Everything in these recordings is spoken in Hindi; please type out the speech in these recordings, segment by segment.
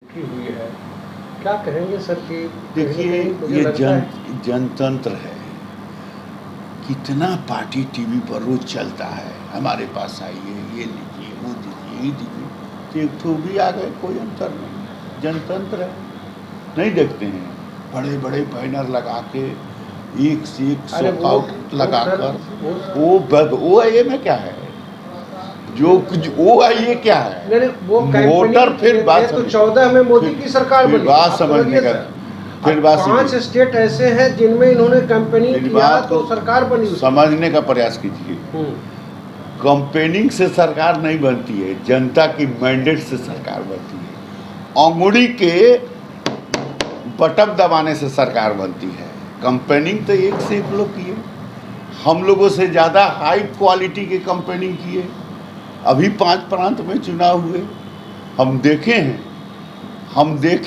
की हुई है, क्या कहेंगे सर कि देखिए, मुझे ये लगता है जनतंत्र है। कितना पार्टी टीवी पर रोज चलता है, हमारे पास आइए, ये लीजिए, वो दीजिए, ये दीजिए, तो एक ठो भी आ गए, कोई अंतर नहीं। जनतंत्र है, नहीं देखते हैं। बड़े बड़े बैनर लगा के एक से एक अरे शॉकआउट वो लगा सर कर वो वो है, ये में क्या है, जो कुछ वो है, ये क्या है। नहीं वो वोटर कैंपेनिंग फिर किए बात थे तो समझ 14 में मोदी की सरकार फिर बनी। बात आप समझने समझिए का, सर, फिर अब बात 5 कीजिए, स्टेट ऐसे हैं जिनमें इन्होंने कैंपेनिंग मेरी किया बात तो को सरकार बनी उसकी। समझने का प्रयास कीजिए। कंपेनिंग से सरकार नहीं बनती है, जनता की मैंडेट से सरकार बनती है। अंगुड़ी के बटन दबाने से सरकार बनती है। कंपेनिंग तो एक से एक लोग किए, हम लोगों से ज़्यादा हाई क्वालिटी के कंपेनिंग किए। अभी 5 प्रांत में चुनाव हुए, हम देखे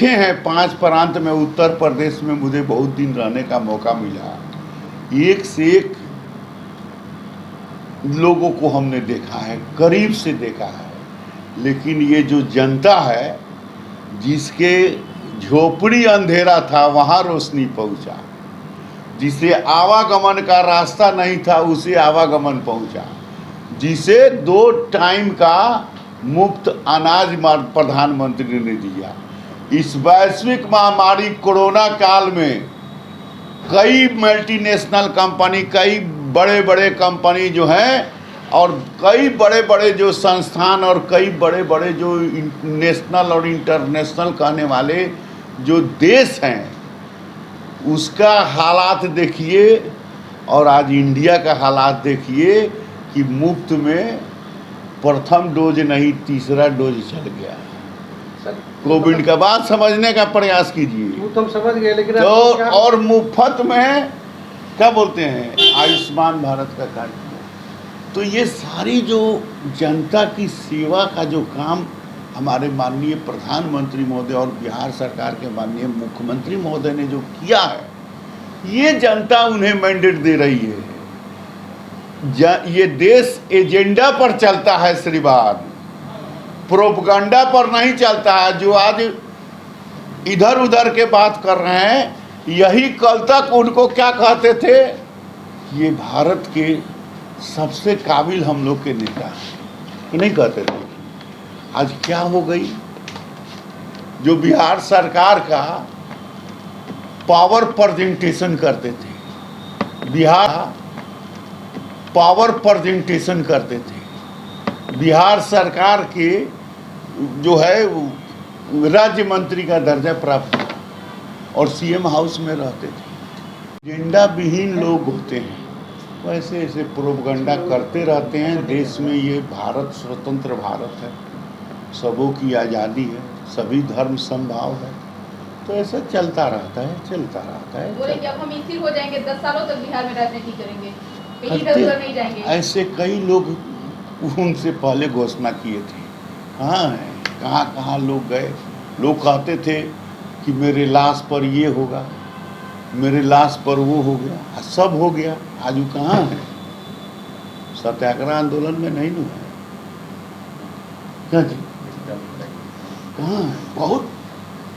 हैं 5 प्रांत में। उत्तर प्रदेश में मुझे बहुत दिन रहने का मौका मिला, एक से एक लोगों को हमने देखा है, करीब से देखा है। लेकिन ये जो जनता है, जिसके झोपड़ी अंधेरा था वहाँ रोशनी पहुँचा, जिसे आवागमन का रास्ता नहीं था उसे आवागमन पहुँचा, जिसे 2 टाइम का मुफ्त अनाज प्रधानमंत्री ने दिया। इस वैश्विक महामारी कोरोना काल में कई मल्टीनेशनल कंपनी, कई बड़े बड़े कंपनी जो हैं, और कई बड़े बड़े जो संस्थान और कई बड़े बड़े जो नेशनल और इंटरनेशनल कहने वाले जो देश हैं, उसका हालात देखिए। और आज इंडिया का हालात देखिए कि मुफ्त में प्रथम डोज नहीं, तीसरा डोज चल गया। कोविड का बाद समझने का प्रयास कीजिए। वो तो हम समझ गए, लेकिन तो क्या और मुफ्त में क्या बोलते हैं, आयुष्मान भारत का कार्यक्रम। तो ये सारी जो जनता की सेवा का जो काम हमारे माननीय प्रधानमंत्री महोदय और बिहार सरकार के माननीय मुख्यमंत्री महोदय ने जो किया है, ये जनता उन्हें मैंडेट दे रही है। ये देश एजेंडा पर चलता है श्रीमान, प्रोपगंडा पर नहीं चलता है। जो आज इधर उधर के बात कर रहे हैं, यही कल तक उनको क्या कहते थे, ये भारत के सबसे काबिल हम लोग के नेता हैं, नहीं कहते थे। आज क्या हो गई, जो बिहार सरकार का पावर प्रेजेंटेशन करते थे, बिहार पावर प्रेजेंटेशन करते थे, बिहार सरकार के जो है राज्य मंत्री का दर्जा प्राप्त किया और सीएम हाउस में रहते थे। एजेंडा विहीन लोग होते हैं, वैसे ऐसे प्रोपगंडा करते रहते हैं। देश में ये भारत स्वतंत्र भारत है, सबों की आज़ादी है, सभी धर्म समभाव है, तो ऐसा चलता रहता है, चलता रहता है। बोले कि अब हम स्थिर हो जाएंगे, 10 सालों तक बिहार में राजनीति करेंगे, कहीं इधर उधर नहीं जाएंगे। ऐसे कई लोग उनसे पहले घोषणा किए थे। कहाँ कहाँ लोग गए, लोग कहते थे कि मेरे लाश पर ये होगा, मेरे लाश पर वो हो गया, सब हो गया। आज वो कहाँ है, सत्याग्रह आंदोलन में नहीं हुआ है क्या जी, कहाँ है? बहुत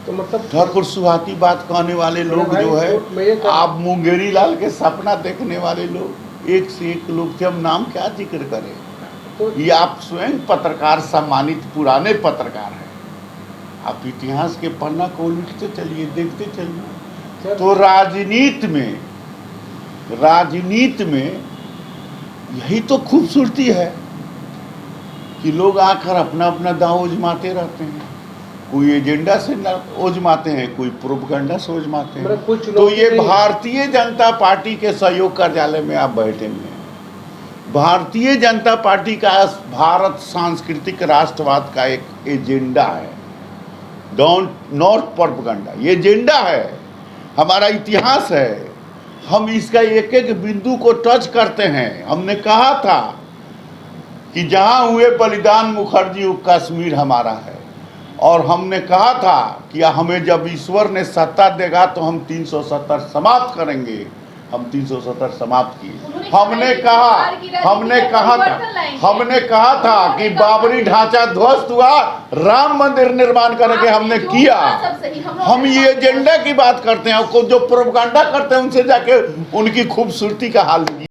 तो मतलब ठाकुर सुहाती बात कहने वाले लोग जो है, आप मुंगेरी लाल के सपना देखने वाले लोग, एक से एक लोग थे। हम नाम क्या जिक्र करें, तो ये आप स्वयं पत्रकार सम्मानित पुराने पत्रकार हैं, आप इतिहास के पन्ना को उलटते चलिए, देखते चलिए। तो राजनीति में यही तो खूबसूरती है कि लोग आकर अपना अपना दांव उजमाते रहते हैं। कोई एजेंडा से उजमाते हैं, कोई प्रोपगंडा से उजमाते हैं। तो ये भारतीय जनता पार्टी के सहयोग कार्यालय में आप बैठे हुए हैं। भारतीय जनता पार्टी का भारत सांस्कृतिक राष्ट्रवाद का एक एजेंडा है, नॉट प्रोपगंडा। ये एजेंडा है, हमारा इतिहास है। हम इसका एक एक बिंदु को टच करते हैं। हमने कहा था कि जहां हुए बलिदान मुखर्जी वो कश्मीर हमारा है, और हमने कहा था कि हमें जब ईश्वर ने सत्ता देगा तो हम 370 समाप्त करेंगे। हम 370 समाप्त किए। उन्होंने हमने कहा कि बिहार की हमने राजनीति में कहा परिवर्तन लाएंगे। हमने कहा था कि बाबरी ढांचा ध्वस्त हुआ, राम मंदिर निर्माण करेंगे, हमने जो किया। कहा सब सही, हम लोग हम ने ये बात किया। एजेंडा की बात करते हैं, जो प्रोपगेंडा करते हैं उनसे जाके उनकी खूबसूरती का हाल